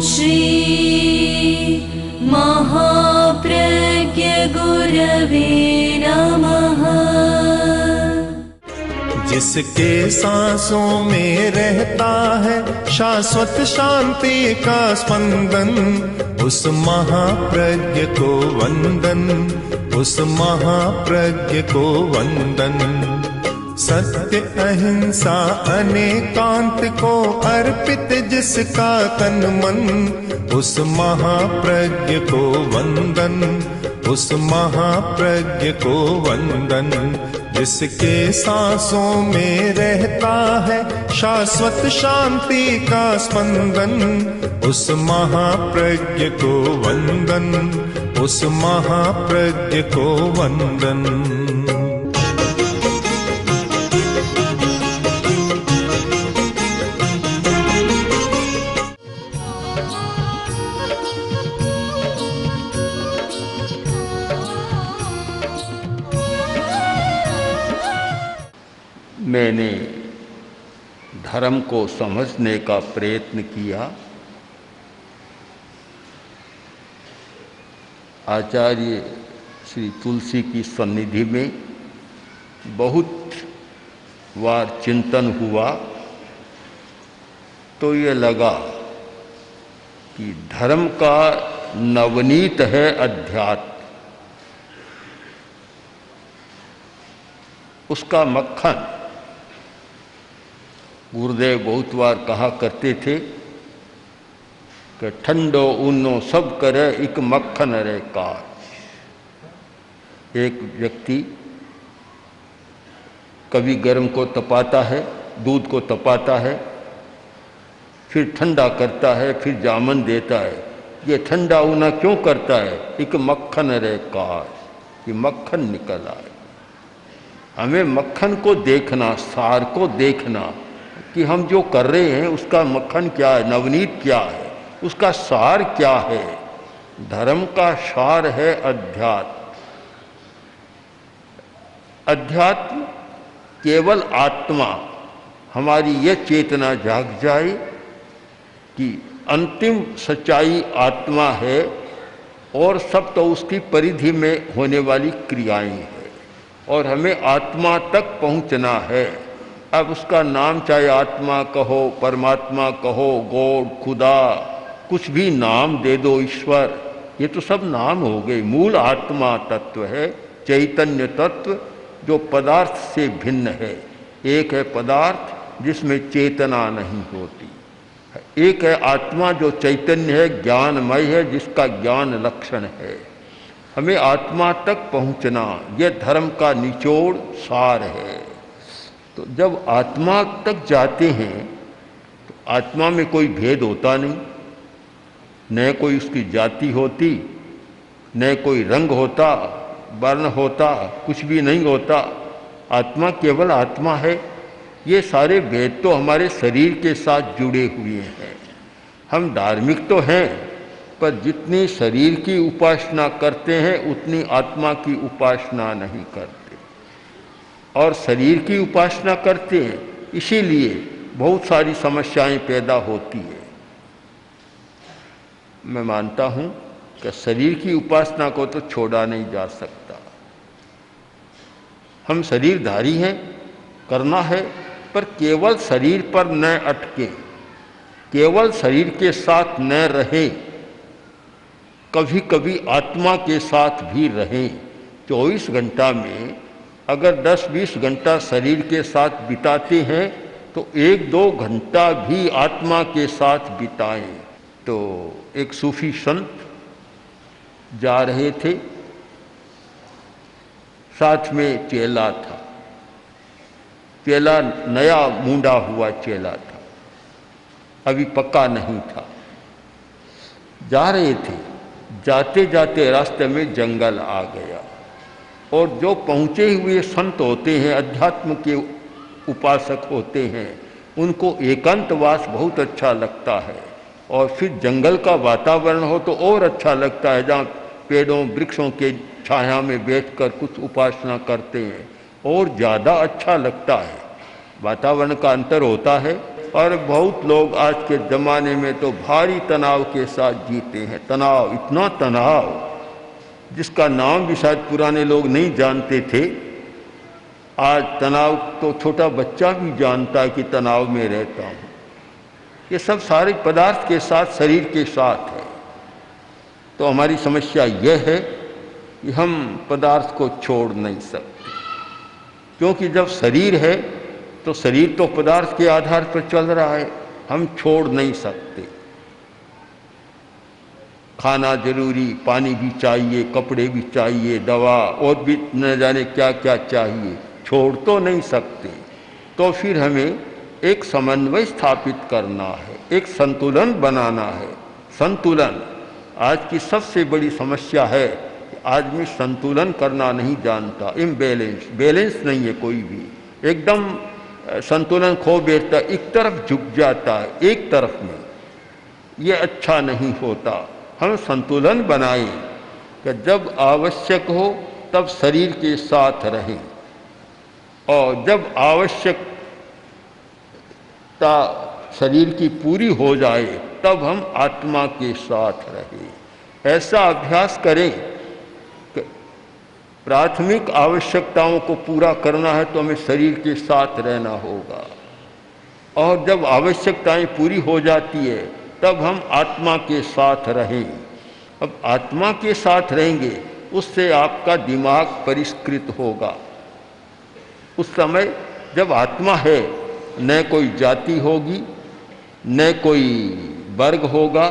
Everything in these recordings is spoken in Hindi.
श्री महाप्रज्ञ गुरवे नमः। जिसके सांसों में रहता है शाश्वत शांति का स्पंदन, उस महाप्रज्ञ को वंदन, उस महाप्रज्ञ को वंदन। सत्य अहिंसा अनेकांत को अर्पित जिसका तन मन, उस महाप्रज्ञ को वंदन, उस महाप्रज्ञ को वंदन। जिसके सांसों में रहता है शाश्वत शांति का स्पंदन, उस महाप्रज्ञ को वंदन, उस महाप्रज्ञ को वंदन। मैंने धर्म को समझने का प्रयत्न किया। आचार्य श्री तुलसी की सन्निधि में बहुत बार चिंतन हुआ तो ये लगा कि धर्म का नवनीत है अध्यात्म, उसका मक्खन। गुरुदेव बहुत बार कहा करते थे कि ठंडो ऊनो सब करे एक मक्खन रे काज। एक व्यक्ति कभी गर्म को तपाता है, दूध को तपाता है, फिर ठंडा करता है, फिर जामन देता है। ये ठंडा ऊना क्यों करता है? एक मक्खन रे काज, कि मक्खन निकल आए। हमें मक्खन को देखना, सार को देखना कि हम जो कर रहे हैं उसका मक्खन क्या है, नवनीत क्या है, उसका सार क्या है। धर्म का सार है अध्यात्म। अध्यात्म केवल आत्मा, हमारी यह चेतना जाग जाए कि अंतिम सच्चाई आत्मा है और सब तो उसकी परिधि में होने वाली क्रियाएं हैं, और हमें आत्मा तक पहुंचना है। अब उसका नाम चाहे आत्मा कहो, परमात्मा कहो, गॉड, खुदा, कुछ भी नाम दे दो, ईश्वर, ये तो सब नाम हो गए। मूल आत्मा तत्व है, चैतन्य तत्व जो पदार्थ से भिन्न है। एक है पदार्थ जिसमें चेतना नहीं होती, एक है आत्मा जो चैतन्य है, ज्ञानमय है, जिसका ज्ञान लक्षण है। हमें आत्मा तक पहुंचना, यह धर्म का निचोड़ सार है। तो जब आत्मा तक जाते हैं तो आत्मा में कोई भेद होता नहीं, न कोई उसकी जाति होती, न कोई रंग होता, वर्ण होता, कुछ भी नहीं होता। आत्मा केवल आत्मा है। ये सारे भेद तो हमारे शरीर के साथ जुड़े हुए हैं। हम धार्मिक तो हैं, पर जितनी शरीर की उपासना करते हैं उतनी आत्मा की उपासना नहीं करते। और शरीर की उपासना करते हैं, इसीलिए बहुत सारी समस्याएं पैदा होती है। मैं मानता हूं कि शरीर की उपासना को तो छोड़ा नहीं जा सकता। हम शरीरधारी हैं, करना है, पर केवल शरीर पर न अटके, केवल शरीर के साथ न रहे, कभी कभी आत्मा के साथ भी रहें। 24 घंटा में अगर 10-20 घंटा शरीर के साथ बिताते हैं तो 1-2 घंटा भी आत्मा के साथ बिताएं। तो एक सूफी संत जा रहे थे, साथ में चेला था। चेला नया मूंडा हुआ चेला था, अभी पक्का नहीं था। जा रहे थे, जाते जाते रास्ते में जंगल आ गया, और जो पहुँचे हुए संत होते हैं, अध्यात्म के उपासक होते हैं, उनको एकांतवास बहुत अच्छा लगता है। और फिर जंगल का वातावरण हो तो और अच्छा लगता है, जहाँ पेड़ों वृक्षों के छाया में बैठकर कुछ उपासना करते हैं, और ज़्यादा अच्छा लगता है। वातावरण का अंतर होता है और बहुत लोग आज के ज़माने में तो भारी तनाव के साथ जीते हैं। तनाव, इतना तनाव जिसका नाम भी शायद पुराने लोग नहीं जानते थे। आज तनाव तो छोटा बच्चा भी जानता है कि तनाव में रहता हूँ। ये सब सारे पदार्थ के साथ, शरीर के साथ है। तो हमारी समस्या यह है कि हम पदार्थ को छोड़ नहीं सकते, क्योंकि जब शरीर है तो शरीर तो पदार्थ के आधार पर चल रहा है, हम छोड़ नहीं सकते। खाना जरूरी, पानी भी चाहिए, कपड़े भी चाहिए, दवा और भी न जाने क्या क्या चाहिए, छोड़ तो नहीं सकते। तो फिर हमें एक समन्वय स्थापित करना है, एक संतुलन बनाना है। संतुलन आज की सबसे बड़ी समस्या है कि आदमी संतुलन करना नहीं जानता। इम्बैलेंस, बैलेंस नहीं है कोई भी, एकदम संतुलन खो बैठता, एक तरफ झुक जाता है, एक तरफ में। ये अच्छा नहीं होता। हम संतुलन बनाएं कि जब आवश्यक हो तब शरीर के साथ रहें, और जब आवश्यकता शरीर की पूरी हो जाए तब हम आत्मा के साथ रहें। ऐसा अभ्यास करें कि प्राथमिक आवश्यकताओं को पूरा करना है तो हमें शरीर के साथ रहना होगा, और जब आवश्यकताएं पूरी हो जाती है तब हम आत्मा के साथ रहें। अब आत्मा के साथ रहेंगे, उससे आपका दिमाग परिष्कृत होगा। उस समय जब आत्मा है, न कोई जाति होगी, न कोई वर्ग होगा,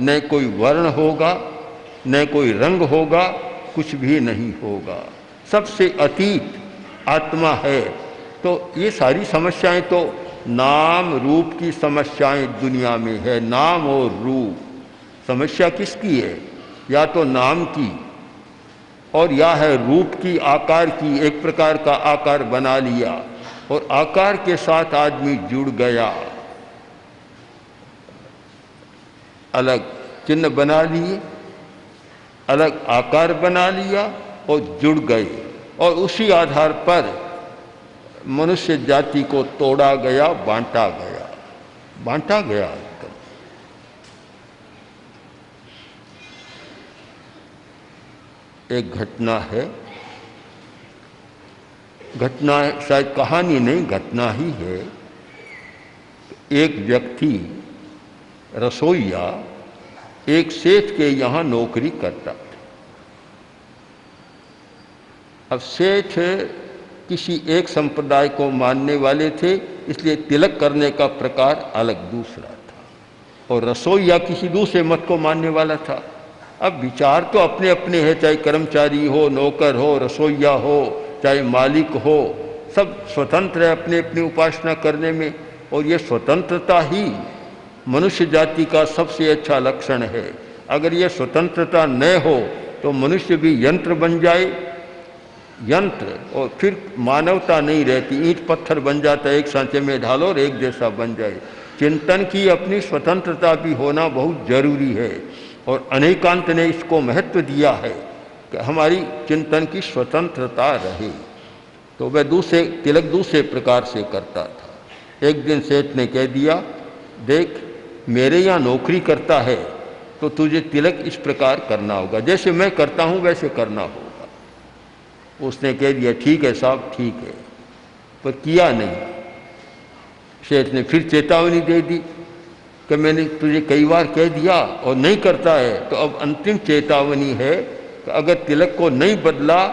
न कोई वर्ण होगा, न कोई रंग होगा, कुछ भी नहीं होगा। सबसे अतीत आत्मा है। तो ये सारी समस्याएं तो नाम रूप की समस्याएं दुनिया में है। नाम और रूप समस्या किसकी है? या तो नाम की, और या है रूप की, आकार की। एक प्रकार का आकार बना लिया और आकार के साथ आदमी जुड़ गया, अलग चिन्ह बना लिए, अलग आकार बना लिया और जुड़ गए, और उसी आधार पर मनुष्य जाति को तोड़ा गया, बांटा गया, बांटा गया। एक घटना है, घटना शायद कहानी नहीं, घटना ही है। एक व्यक्ति रसोइया एक सेठ के यहाँ नौकरी करता था। अब सेठ किसी एक संप्रदाय को मानने वाले थे, इसलिए तिलक करने का प्रकार अलग दूसरा था, और रसोइया किसी दूसरे मत को मानने वाला था। अब विचार तो अपने अपने हैं, चाहे कर्मचारी हो, नौकर हो, रसोइया हो, चाहे मालिक हो, सब स्वतंत्र है अपने अपनी उपासना करने में। और ये स्वतंत्रता ही मनुष्य जाति का सबसे अच्छा लक्षण है। अगर ये स्वतंत्रता न हो तो मनुष्य भी यंत्र बन जाए, यंत्र, और फिर मानवता नहीं रहती। ईंट पत्थर बन जाता है, एक सांचे में ढालो और एक जैसा बन जाए। चिंतन की अपनी स्वतंत्रता भी होना बहुत जरूरी है, और अनेकांत ने इसको महत्व दिया है कि हमारी चिंतन की स्वतंत्रता रहे। तो वह दूसरे तिलक दूसरे प्रकार से करता था। एक दिन सेठ ने कह दिया, देख मेरे यहाँ नौकरी करता है तो तुझे तिलक इस प्रकार करना होगा, जैसे मैं करता हूँ वैसे करना होगा। उसने कह दिया ठीक है साहब, ठीक है, पर किया नहीं। सेठ ने फिर चेतावनी दे दी कि मैंने तुझे कई बार कह दिया और नहीं करता है, तो अब अंतिम चेतावनी है कि अगर तिलक को नहीं बदला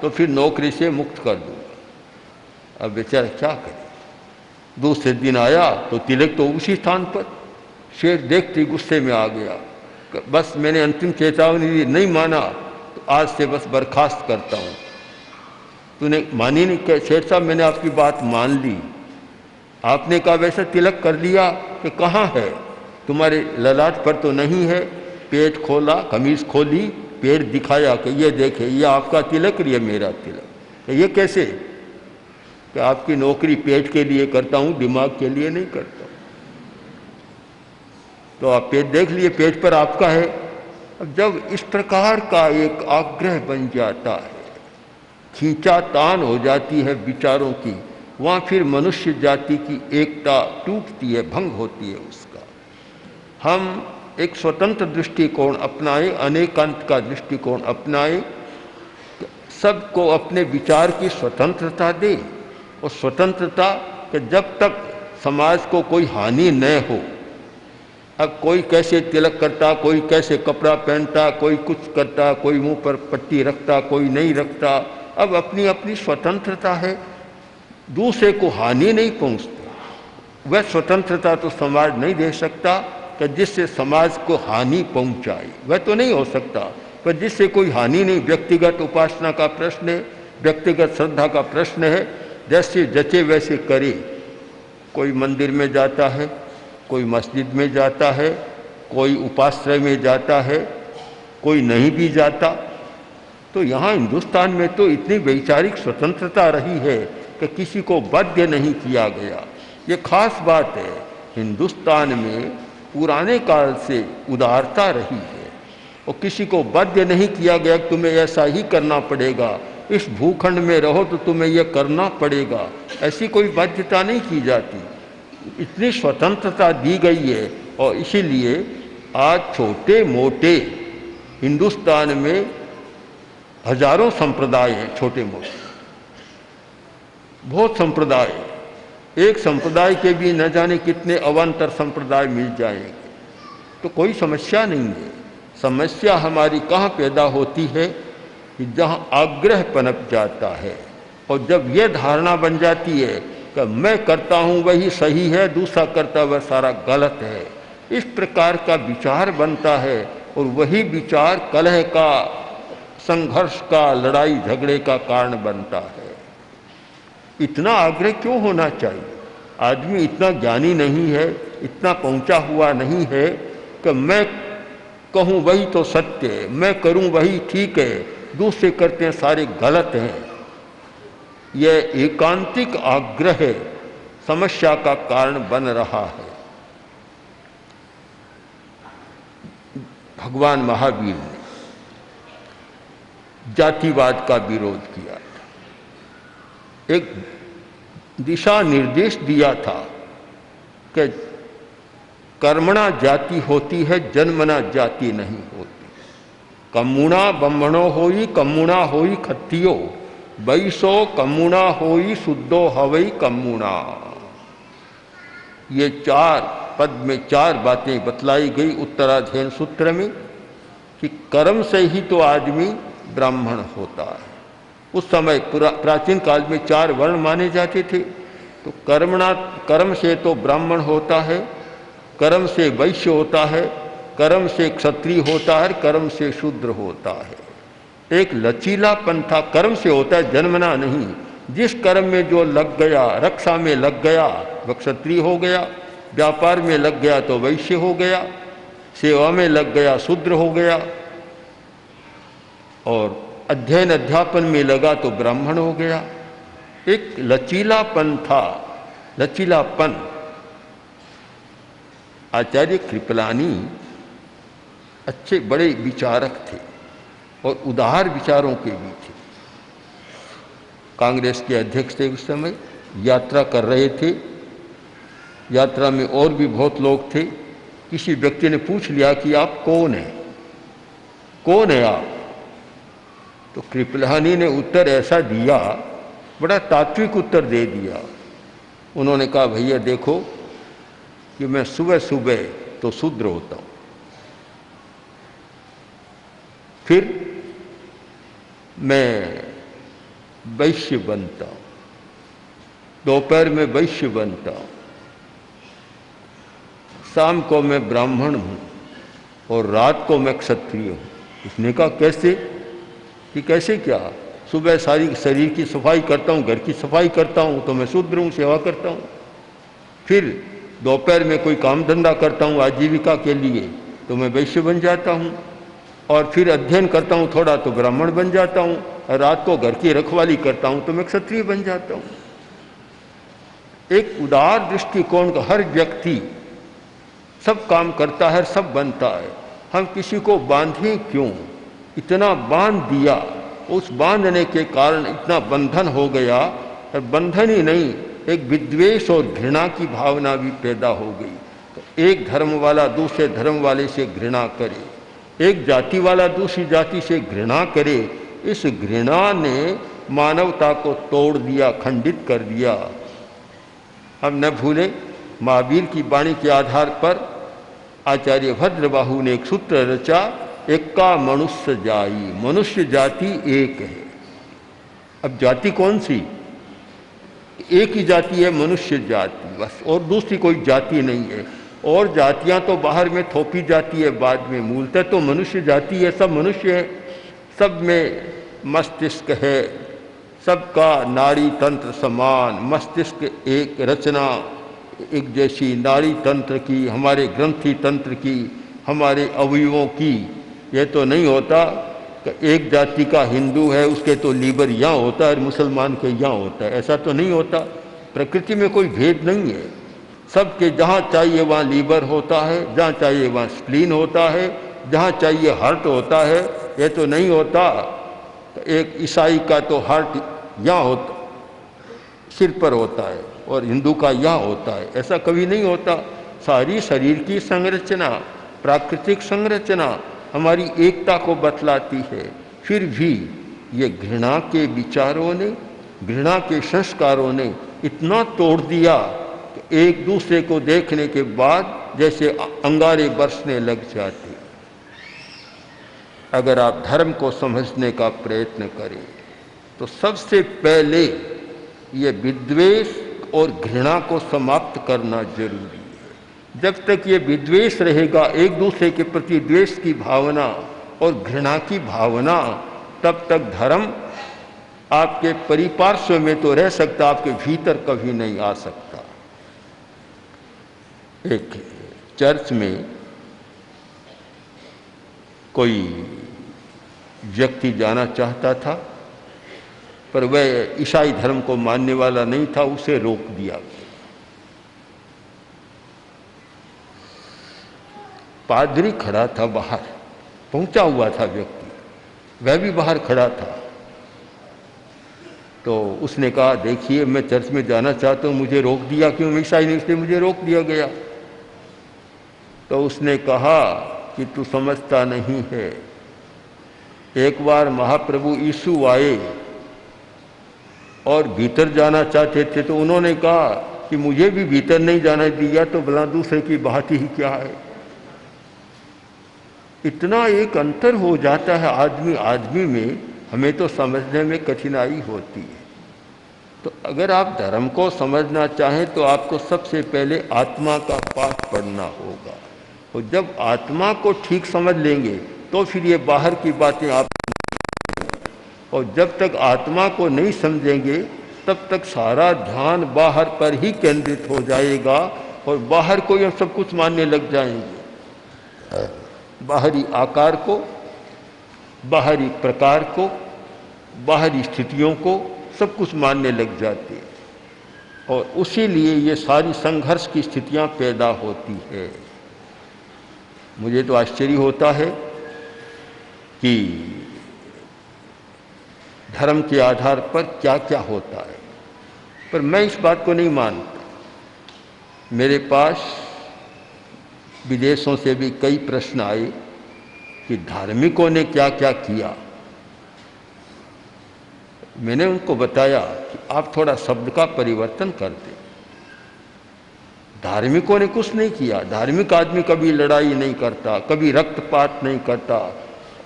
तो फिर नौकरी से मुक्त कर दूंगा। अब बेचारा क्या करे। दूसरे दिन आया तो तिलक तो उसी स्थान पर। शेर देखते गुस्से में आ गया, बस मैंने अंतिम चेतावनी दी, नहीं माना तो आज से बस बर्खास्त करता हूँ। तूने मानी नहीं? क्या शेर साहब, मैंने आपकी बात मान ली, आपने कहा वैसा तिलक कर लिया कि कहाँ है? तुम्हारे ललाट पर तो नहीं है। पेट खोला, कमीज खोली, पेट दिखाया कि ये देखे, ये आपका तिलक, ये मेरा तिलक। ये कैसे? कि आपकी नौकरी पेट के लिए करता हूँ, दिमाग के लिए नहीं करता। तो आप पेट देख लिए, पेट पर आपका है। अब जब इस प्रकार का एक आग्रह बन जाता है, खींचातान हो जाती है विचारों की, वहाँ फिर मनुष्य जाति की एकता टूटती है, भंग होती है उसका। हम एक स्वतंत्र दृष्टिकोण अपनाएं, अनेकांत का दृष्टिकोण अपनाएं, सबको अपने विचार की स्वतंत्रता दे, और स्वतंत्रता कि जब तक समाज को कोई हानि न हो। अब कोई कैसे तिलक करता, कोई कैसे कपड़ा पहनता, कोई कुछ करता, कोई मुंह पर पट्टी रखता, कोई नहीं रखता, अब अपनी अपनी स्वतंत्रता है, दूसरे को हानि नहीं पहुंचती। वह स्वतंत्रता तो समाज नहीं दे सकता कि जिससे समाज को हानि पहुंचाए, वह तो नहीं हो सकता। पर जिससे कोई हानि नहीं, व्यक्तिगत उपासना का प्रश्न है, व्यक्तिगत श्रद्धा का प्रश्न है, जैसे जचे वैसे करे। कोई मंदिर में जाता है, कोई मस्जिद में जाता है, कोई उपाश्रय में जाता है, कोई नहीं भी जाता। तो यहाँ हिंदुस्तान में तो इतनी वैचारिक स्वतंत्रता रही है कि किसी को बाध्य नहीं किया गया। ये खास बात है, हिंदुस्तान में पुराने काल से उदारता रही है और किसी को बाध्य नहीं किया गया कि तुम्हें ऐसा ही करना पड़ेगा, इस भूखंड में रहो तो तुम्हें यह करना पड़ेगा, ऐसी कोई बाध्यता नहीं की जाती। इतनी स्वतंत्रता दी गई है और इसीलिए आज छोटे मोटे हिंदुस्तान में हजारों संप्रदाय हैं, छोटे मोटे बहुत संप्रदाय। एक संप्रदाय के भी न जाने कितने अवान्तर संप्रदाय मिल जाएंगे, तो कोई समस्या नहीं है। समस्या हमारी कहाँ पैदा होती है कि जहाँ आग्रह पनप जाता है और जब यह धारणा बन जाती है कि मैं करता हूँ वही सही है, दूसरा करता वह सारा गलत है, इस प्रकार का विचार बनता है और वही विचार कलह का, संघर्ष का, लड़ाई झगड़े का कारण बनता है। इतना आग्रह क्यों होना चाहिए? आदमी इतना ज्ञानी नहीं है, इतना पहुंचा हुआ नहीं है कि मैं कहूँ वही तो सत्य है, मैं करूँ वही ठीक है, दूसरे करते हैं सारे गलत हैं। यह एकांतिक आग्रह समस्या का कारण बन रहा है। भगवान महावीर ने जातिवाद का विरोध किया, एक दिशा निर्देश दिया था कि कर्मणा जाति होती है, जन्मना जाति नहीं होती। कम्मुणा ब्रह्मणो होई, कम्मुणा होई खत्तियो, वैसो कम्मुणा होई शुद्धो हवई कम्मुणा। ये चार पद में चार बातें बतलाई गई उत्तराध्ययन सूत्र में कि कर्म से ही तो आदमी ब्राह्मण होता है। उस समय प्राचीन काल में चार वर्ण माने जाते थे, तो कर्म से तो ब्राह्मण होता है, कर्म से वैश्य होता है, कर्म से क्षत्रिय होता है, कर्म से शूद्र होता है। एक लचीलापन था, कर्म से होता है, जन्मना नहीं। जिस कर्म में जो लग गया, रक्षा में लग गया वह क्षत्रिय हो गया, व्यापार में लग गया तो वैश्य हो गया, सेवा में लग गया शूद्र हो गया, और अध्ययन अध्यापन में लगा तो ब्राह्मण हो गया। एक लचीलापन था, लचीलापन। आचार्य कृपलानी अच्छे बड़े विचारक थे और उदार विचारों के भी थे। कांग्रेस के अध्यक्ष थे उस समय, यात्रा कर रहे थे। यात्रा में और भी बहुत लोग थे। किसी व्यक्ति ने पूछ लिया कि आप कौन हैं, कौन है आप? तो कृपलानी ने उत्तर ऐसा दिया, बड़ा तात्विक उत्तर दे दिया। उन्होंने कहा, भैया देखो कि मैं सुबह सुबह तो शूद्र होता हूँ, फिर मैं वैश्य बनता हूँ, दोपहर में वैश्य बनता हूँ, शाम को मैं ब्राह्मण हूँ और रात को मैं क्षत्रिय हूँ। उसने कहा कैसे? कि कैसे क्या? सुबह सारी शरीर की सफाई करता हूँ, घर की सफाई करता हूँ तो मैं शूद्र हूँ, सेवा करता हूँ। फिर दोपहर में कोई काम धंधा करता हूँ आजीविका के लिए तो मैं वैश्य बन जाता हूँ, और फिर अध्ययन करता हूँ थोड़ा तो ब्राह्मण बन जाता हूँ, और रात को घर की रखवाली करता हूँ तो मैं क्षत्रिय बन जाता हूँ। एक उदार दृष्टिकोण का हर व्यक्ति सब काम करता है, सब बनता है। हम किसी को बांधें क्यों? इतना बांध दिया, उस बांधने के कारण इतना बंधन हो गया। और बंधन ही नहीं, एक विद्वेष और घृणा की भावना भी पैदा हो गई। तो एक धर्म वाला दूसरे धर्म वाले से घृणा करे, एक जाति वाला दूसरी जाति से घृणा करे, इस घृणा ने मानवता को तोड़ दिया, खंडित कर दिया। हम न भूलें, महावीर की वाणी के आधार पर आचार्य भद्रबाहु ने एक सूत्र रचा, एका मनुष्य जाई, मनुष्य जाति एक है। अब जाति कौन सी? एक ही जाति है, मनुष्य जाति, बस, और दूसरी कोई जाति नहीं है। और जातियां तो बाहर में थोपी जाती है बाद में, मूलतः तो मनुष्य जाति है, सब मनुष्य है, सब में मस्तिष्क है, सबका नाड़ी तंत्र समान, मस्तिष्क एक रचना एक जैसी, नाड़ी तंत्र की, हमारे ग्रंथि तंत्र की, हमारे अवयवों की। यह तो नहीं होता कि एक जाति का हिंदू है उसके तो लीवर यहाँ होता है और मुसलमान के यहाँ होता है, ऐसा तो नहीं होता। प्रकृति में कोई भेद नहीं है, सबके जहाँ चाहिए वहाँ लीवर होता है, जहाँ चाहिए वहाँ स्प्लीन होता है, जहाँ चाहिए हार्ट होता है। यह तो नहीं होता एक ईसाई का तो हार्ट यहाँ होता, सिर पर होता है, और हिंदू का यहाँ होता है, ऐसा कभी नहीं होता। सारी शरीर की संरचना, प्राकृतिक संरचना हमारी एकता को बतलाती है। फिर भी ये घृणा के विचारों ने, घृणा के संस्कारों ने इतना तोड़ दिया कि एक दूसरे को देखने के बाद जैसे अंगारे बरसने लग जाते। अगर आप धर्म को समझने का प्रयत्न करें तो सबसे पहले ये विद्वेष और घृणा को समाप्त करना जरूरी है। जब तक ये विद्वेष रहेगा, एक दूसरे के प्रति द्वेष की भावना और घृणा की भावना, तब तक धर्म आपके परिपार्श्व में तो रह सकता, आपके भीतर कभी नहीं आ सकता। एक चर्च में कोई व्यक्ति जाना चाहता था, पर वह ईसाई धर्म को मानने वाला नहीं था, उसे रोक दिया गया। पादरी खड़ा था बाहर, पहुंचा हुआ था व्यक्ति, वह भी बाहर खड़ा था। तो उसने कहा, देखिए मैं चर्च में जाना चाहता हूं, मुझे रोक दिया क्यों? मैं ईसाई नहीं, इसलिए मुझे रोक दिया गया। तो उसने कहा कि तू समझता नहीं है, एक बार महाप्रभु यीशु आए और भीतर जाना चाहते थे, तो उन्होंने कहा कि मुझे भी भीतर नहीं जाने दिया, तो भला दूसरे की बात ही क्या है। इतना एक अंतर हो जाता है आदमी आदमी में, हमें तो समझने में कठिनाई होती है। तो अगर आप धर्म को समझना चाहें तो आपको सबसे पहले आत्मा का पाठ पढ़ना होगा, और जब आत्मा को ठीक समझ लेंगे तो फिर ये बाहर की बातें आप, और जब तक आत्मा को नहीं समझेंगे तब तक सारा ध्यान बाहर पर ही केंद्रित हो जाएगा, और बाहर को हम सब कुछ मानने लग जाएंगे। बाहरी आकार को, बाहरी प्रकार को, बाहरी स्थितियों को सब कुछ मानने लग जाते हैं, और उसी लिए ये सारी संघर्ष की स्थितियां पैदा होती है। मुझे तो आश्चर्य होता है कि धर्म के आधार पर क्या क्या होता है, पर मैं इस बात को नहीं मानता। मेरे पास विदेशों से भी कई प्रश्न आए कि धार्मिकों ने क्या क्या किया। मैंने उनको बताया कि आप थोड़ा शब्द का परिवर्तन कर दें। धार्मिकों ने कुछ नहीं किया, धार्मिक आदमी कभी लड़ाई नहीं करता, कभी रक्तपात नहीं करता।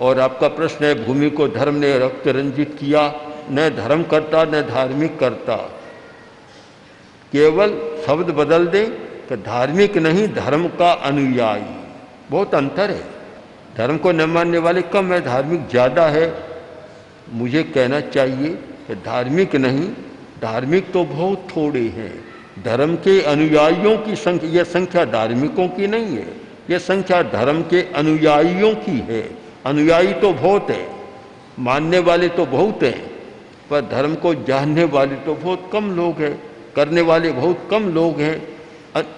और आपका प्रश्न है भूमि को धर्म ने रक्त रंजित किया, न धर्म करता न धार्मिक करता। केवल शब्द बदल दें कि धार्मिक नहीं, धर्म का अनुयायी। बहुत अंतर है, धर्म को न मानने वाले कम है, धार्मिक ज़्यादा है। मुझे कहना चाहिए कि धार्मिक नहीं, धार्मिक तो बहुत थोड़े हैं। धर्म के अनुयायियों की संख्या, यह संख्या धार्मिकों की नहीं है, यह संख्या धर्म के अनुयायियों की है। अनुयायी तो बहुत है, मानने वाले तो बहुत हैं, पर धर्म को जानने वाले तो बहुत कम लोग हैं, करने वाले बहुत कम लोग हैं।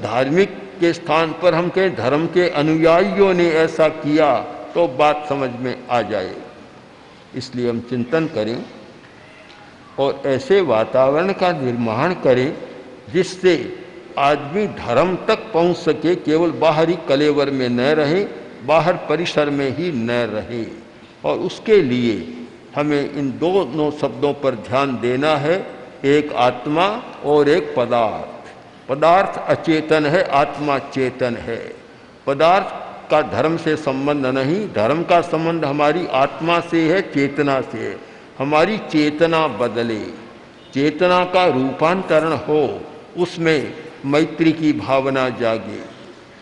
धार्मिक के स्थान पर हम कहें धर्म के अनुयायियों ने ऐसा किया तो बात समझ में आ जाए। इसलिए हम चिंतन करें और ऐसे वातावरण का निर्माण करें जिससे आदमी धर्म तक पहुंच सके, केवल बाहरी कलेवर में न रहे, बाहर परिसर में ही न रहे। और उसके लिए हमें इन दोनों शब्दों पर ध्यान देना है, एक आत्मा और एक पदार्थ। पदार्थ अचेतन है, आत्मा चेतन है। पदार्थ का धर्म से संबंध नहीं, धर्म का संबंध हमारी आत्मा से है, चेतना से है। हमारी चेतना बदले, चेतना का रूपांतरण हो, उसमें मैत्री की भावना जागे,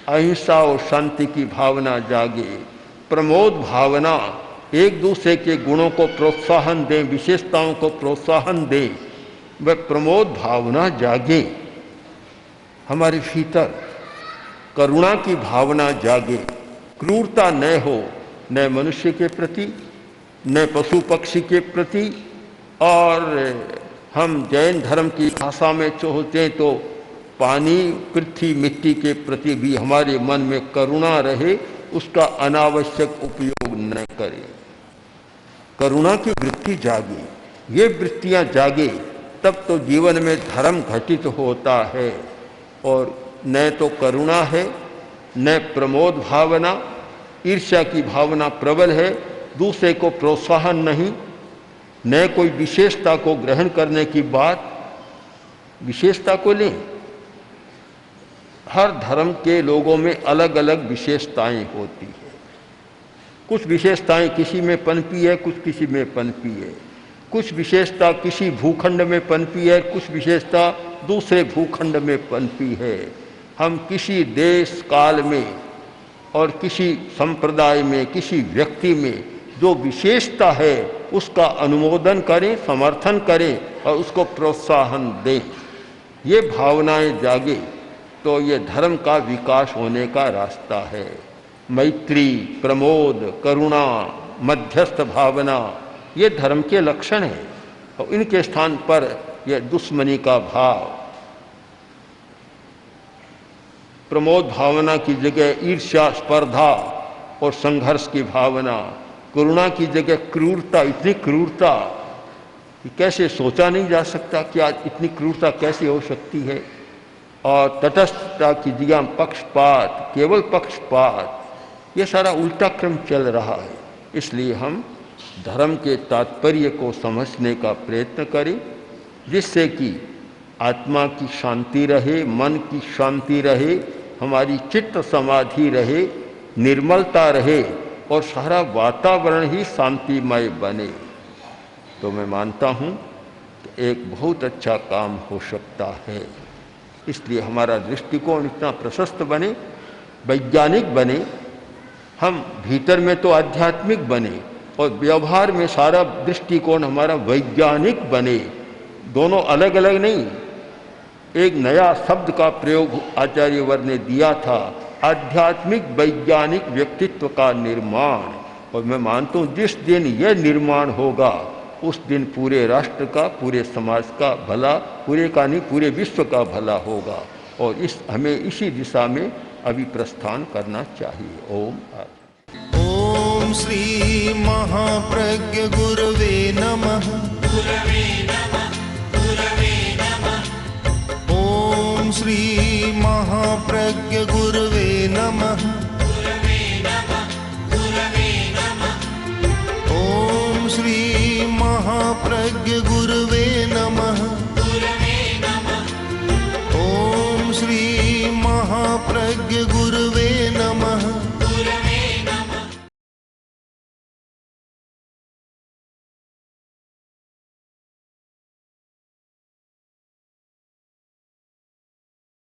अहिंसा और शांति की भावना जागे, प्रमोद भावना, एक दूसरे के गुणों को प्रोत्साहन दें, विशेषताओं को प्रोत्साहन दें, वह प्रमोद भावना जागे हमारे भीतर, करुणा की भावना जागे, क्रूरता न हो, न मनुष्य के प्रति, न पशु पक्षी के प्रति। और हम जैन धर्म की भाषा में सोचते तो पानी, पृथ्वी, मिट्टी के प्रति भी हमारे मन में करुणा रहे, उसका अनावश्यक उपयोग न करें। करुणा की वृत्ति जागे, ये वृत्तियां जागे तब तो जीवन में धर्म घटित होता है। और न तो करुणा है, न प्रमोद भावना, ईर्ष्या की भावना प्रबल है, दूसरे को प्रोत्साहन नहीं, न कोई विशेषता को ग्रहण करने की बात। विशेषता को लें, हर धर्म के लोगों में अलग अलग विशेषताएं होती है। कुछ विशेषताएं किसी में पनपी है, कुछ किसी में पनपी है। कुछ विशेषता किसी भूखंड में पनपी है, कुछ विशेषता दूसरे भूखंड में पनपी है। हम किसी देश काल में और किसी संप्रदाय में, किसी व्यक्ति में जो विशेषता है उसका अनुमोदन करें, समर्थन करें और उसको प्रोत्साहन दें। ये भावनाएं जागे तो ये धर्म का विकास होने का रास्ता है। मैत्री, प्रमोद, करुणा, मध्यस्थ भावना, ये धर्म के लक्षण हैं। और इनके स्थान पर यह दुश्मनी का भाव, प्रमोद भावना की जगह ईर्ष्या, स्पर्धा और संघर्ष की भावना, करुणा की जगह क्रूरता, इतनी क्रूरता कि कैसे सोचा नहीं जा सकता कि आज इतनी क्रूरता कैसे हो सकती है। और तटस्थता की जगह पक्षपात, केवल पक्षपात, ये सारा उल्टा क्रम चल रहा है। इसलिए हम धर्म के तात्पर्य को समझने का प्रयत्न करें, जिससे कि आत्मा की शांति रहे, मन की शांति रहे, हमारी चित्त समाधि रहे, निर्मलता रहे और सारा वातावरण ही शांतिमय बने। तो मैं मानता हूँ कि एक बहुत अच्छा काम हो सकता है। इसलिए हमारा दृष्टिकोण इतना प्रशस्त बने, वैज्ञानिक बने, हम भीतर में तो आध्यात्मिक बने और व्यवहार में सारा दृष्टिकोण हमारा वैज्ञानिक बने। दोनों अलग अलग नहीं। एक नया शब्द का प्रयोग आचार्यवर ने दिया था, आध्यात्मिक वैज्ञानिक व्यक्तित्व का निर्माण। और मैं मानता हूँ जिस दिन यह निर्माण होगा उस दिन पूरे राष्ट्र का, पूरे समाज का भला, पूरे का नहीं पूरे विश्व का भला होगा। और हमें इसी दिशा में अभी प्रस्थान करना चाहिए। ओम ओम श्री महाप्रज्ञ गुरवे नमः। गुरवे नमः, गुरवे नमः। ओम श्री महाप्रज्ञ गुरवे नमः।